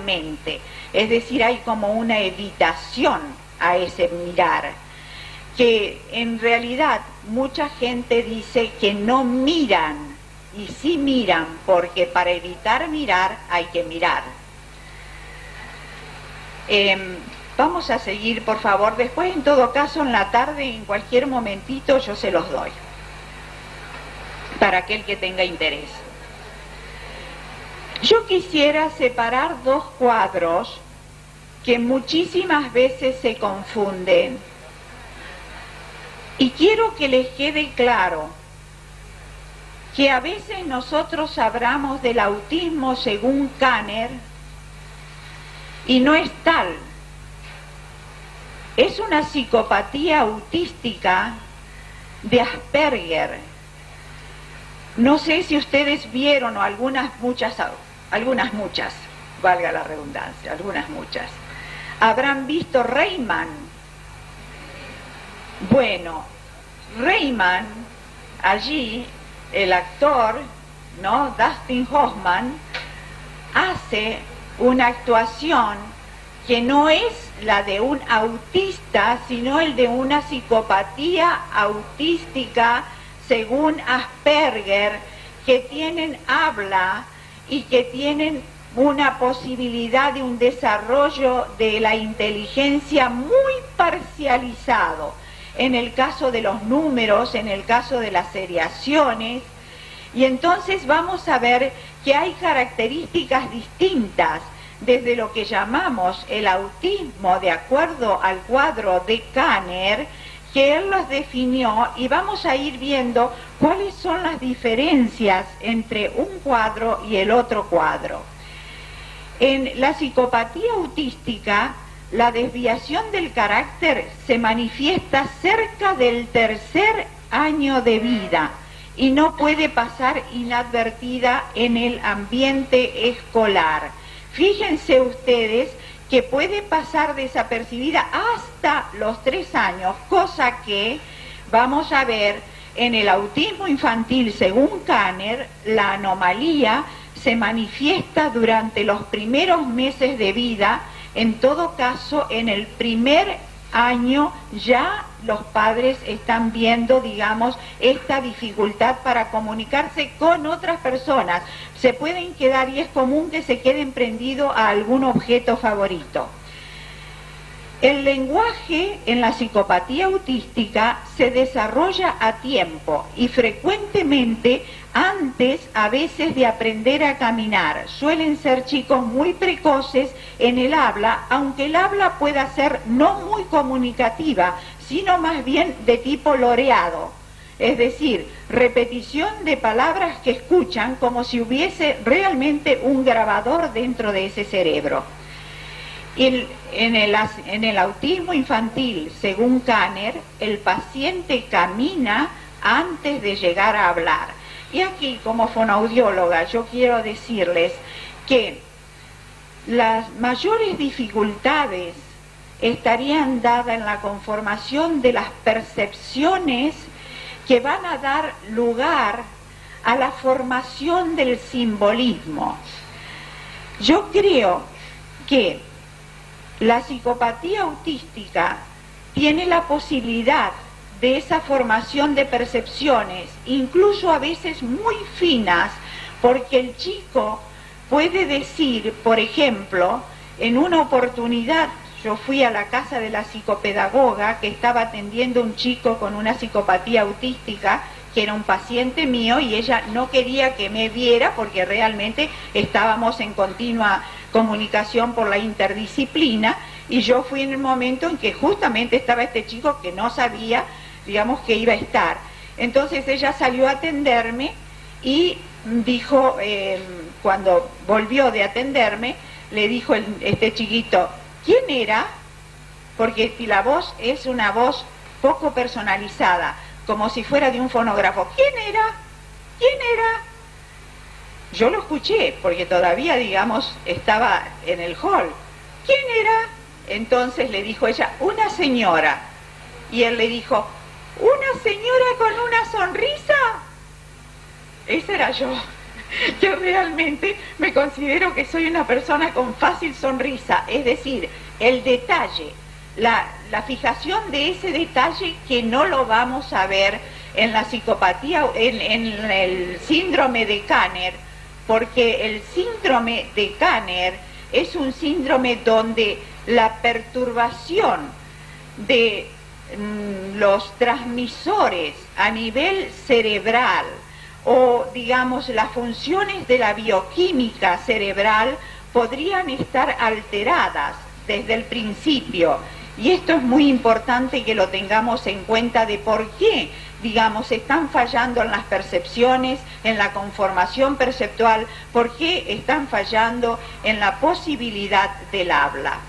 normalmente. Es decir, hay como una evitación a ese mirar, que en realidad mucha gente dice que no miran, y sí miran, porque para evitar mirar hay que mirar. Vamos a seguir, por favor. Después, en todo caso, en la tarde, en cualquier momentito, yo se los doy, para aquel que tenga interés. Yo quisiera separar dos cuadros que muchísimas veces se confunden, y quiero que les quede claro que a veces nosotros hablamos del autismo según Kanner y no es tal. Es una psicopatía autística de Asperger. No sé si ustedes vieron, o algunas muchas, valga la redundancia, algunas muchas, habrán visto Rayman. Bueno, Rayman, allí el actor, ¿no?, Dustin Hoffman, hace una actuación que no es la de un autista, sino el de una psicopatía autística según Asperger, que tienen habla y que tienen una posibilidad de un desarrollo de la inteligencia muy parcializado, en el caso de los números, en el caso de las seriaciones. Y entonces vamos a ver que hay características distintas desde lo que llamamos el autismo de acuerdo al cuadro de Kanner, que él los definió, y vamos a ir viendo cuáles son las diferencias entre un cuadro y el otro cuadro. En la psicopatía autística, la desviación del carácter se manifiesta cerca del tercer año de vida y no puede pasar inadvertida en el ambiente escolar. Fíjense ustedes que puede pasar desapercibida hasta los 3 años, cosa que vamos a ver en el autismo infantil. Según Kanner, la anomalía se manifiesta durante los primeros meses de vida. En todo caso, en el primer año ya los padres están viendo, digamos, esta dificultad para comunicarse con otras personas. Se pueden quedar, y es común que se queden prendidos a algún objeto favorito. El lenguaje en la psicopatía autística se desarrolla a tiempo y frecuentemente antes a veces de aprender a caminar. Suelen ser chicos muy precoces en el habla, aunque el habla pueda ser no muy comunicativa, sino más bien de tipo loreado. Es decir, repetición de palabras que escuchan como si hubiese realmente un grabador dentro de ese cerebro. En el autismo infantil, según Kanner, el paciente camina antes de llegar a hablar. Y aquí, como fonoaudióloga, yo quiero decirles que las mayores dificultades estarían dadas en la conformación de las percepciones que van a dar lugar a la formación del simbolismo. Yo creo que la psicopatía autística tiene la posibilidad de esa formación de percepciones, incluso a veces muy finas, porque el chico puede decir, por ejemplo, en una oportunidad yo fui a la casa de la psicopedagoga que estaba atendiendo un chico con una psicopatía autística, que era un paciente mío, y ella no quería que me viera porque realmente estábamos en continua comunicación por la interdisciplina, y yo fui en el momento en que justamente estaba este chico que no sabía, digamos, que iba a estar. Entonces ella salió a atenderme y dijo, cuando volvió de atenderme, le dijo este chiquito, ¿quién era? Porque si la voz es una voz poco personalizada, como si fuera de un fonógrafo. ¿Quién era? ¿Quién era? Yo lo escuché, porque todavía, digamos, estaba en el hall. ¿Quién era? Entonces le dijo ella, una señora. Y él le dijo, ¿una señora con una sonrisa? Esa era yo. que realmente me considero que soy una persona con fácil sonrisa, es decir, el detalle, la fijación de ese detalle que no lo vamos a ver en la psicopatía, en el síndrome de Kanner, porque el síndrome de Kanner es un síndrome donde la perturbación de los transmisores a nivel cerebral o digamos las funciones de la bioquímica cerebral podrían estar alteradas desde el principio, y esto es muy importante que lo tengamos en cuenta de por qué digamos están fallando en las percepciones, en la conformación perceptual, por qué están fallando en la posibilidad del habla.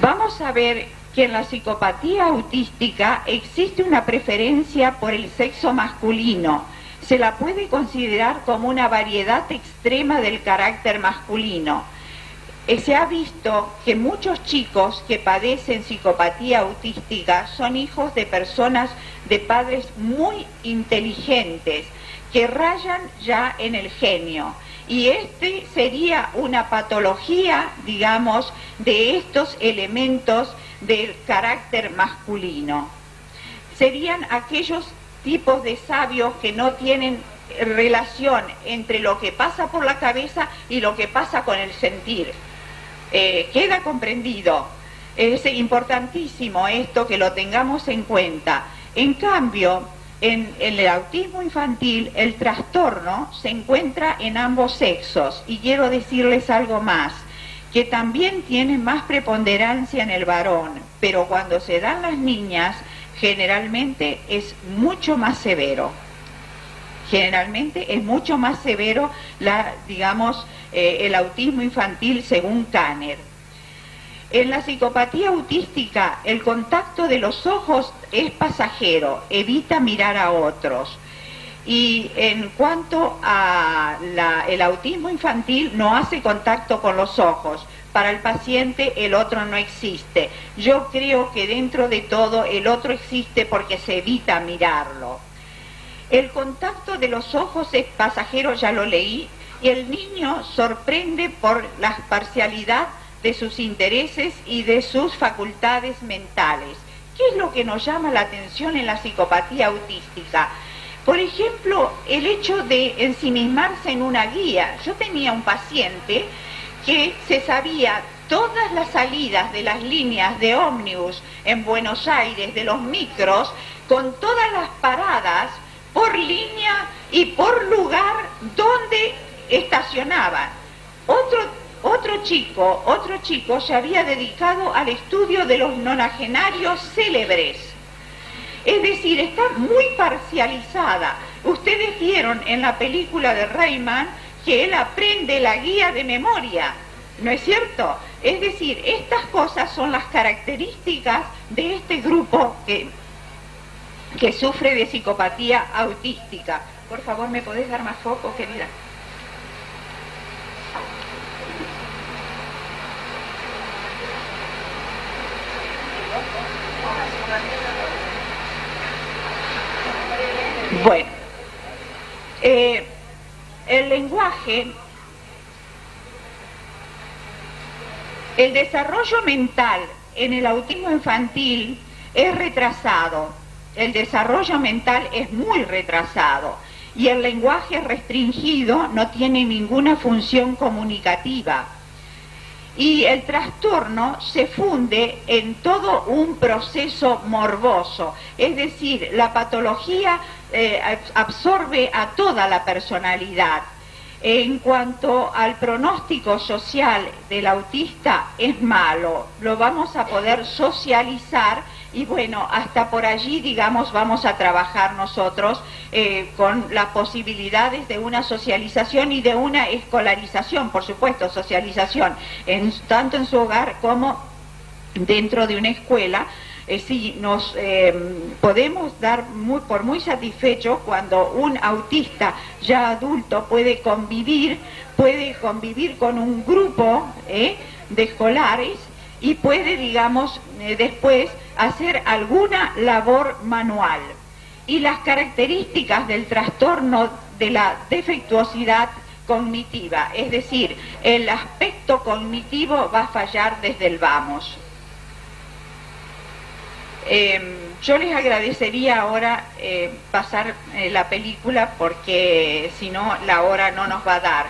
Vamos a ver que en la psicopatía autística existe una preferencia por el sexo masculino. Se la puede considerar como una variedad extrema del carácter masculino. Se ha visto que muchos chicos que padecen psicopatía autística son hijos de personas de padres muy inteligentes, que rayan ya en el genio. Y este sería una patología, digamos, de estos elementos del carácter masculino. Serían aquellos tipos de sabios que no tienen relación entre lo que pasa por la cabeza y lo que pasa con el sentir. Queda comprendido. Es importantísimo esto que lo tengamos en cuenta. En cambio, en el autismo infantil, el trastorno se encuentra en ambos sexos, y quiero decirles algo más, que también tiene más preponderancia en el varón, pero cuando se dan las niñas, generalmente es mucho más severo. Generalmente es mucho más severo el autismo infantil según Kanner. En la psicopatía autística, el contacto de los ojos es pasajero, evita mirar a otros. Y en cuanto a el autismo infantil, no hace contacto con los ojos. Para el paciente el otro no existe. Yo creo que dentro de todo el otro existe porque se evita mirarlo. El contacto de los ojos es pasajero, ya lo leí, y el niño sorprende por la parcialidad de sus intereses y de sus facultades mentales. ¿Qué es lo que nos llama la atención en la psicopatía autística? Por ejemplo, el hecho de ensimismarse en una guía. Yo tenía un paciente que se sabía todas las salidas de las líneas de ómnibus en Buenos Aires, de los micros, con todas las paradas por línea y por lugar donde estacionaban. Otro chico se había dedicado al estudio de los nonagenarios célebres. Es decir, está muy parcializada. Ustedes vieron en la película de Rayman que él aprende la guía de memoria, ¿no es cierto? Es decir, estas cosas son las características de este grupo que sufre de psicopatía autística. Por favor, ¿me podés dar más foco, querida? Bueno, el lenguaje, el desarrollo mental en el autismo infantil es retrasado, el desarrollo mental es muy retrasado y el lenguaje restringido, no tiene ninguna función comunicativa. Y el trastorno se funde en todo un proceso morboso, es decir, la patología absorbe a toda la personalidad. En cuanto al pronóstico social del autista, es malo, lo vamos a poder socializar y bueno, hasta por allí, digamos, vamos a trabajar nosotros con las posibilidades de una socialización y de una escolarización, por supuesto, socialización, tanto en su hogar como dentro de una escuela. Sí, nos podemos dar por muy satisfechos cuando un autista ya adulto puede convivir con un grupo de escolares y puede, digamos, después hacer alguna labor manual. Y las características del trastorno de la defectuosidad cognitiva, es decir, el aspecto cognitivo va a fallar desde el vamos. Yo les agradecería ahora pasar la película porque si no la hora no nos va a dar.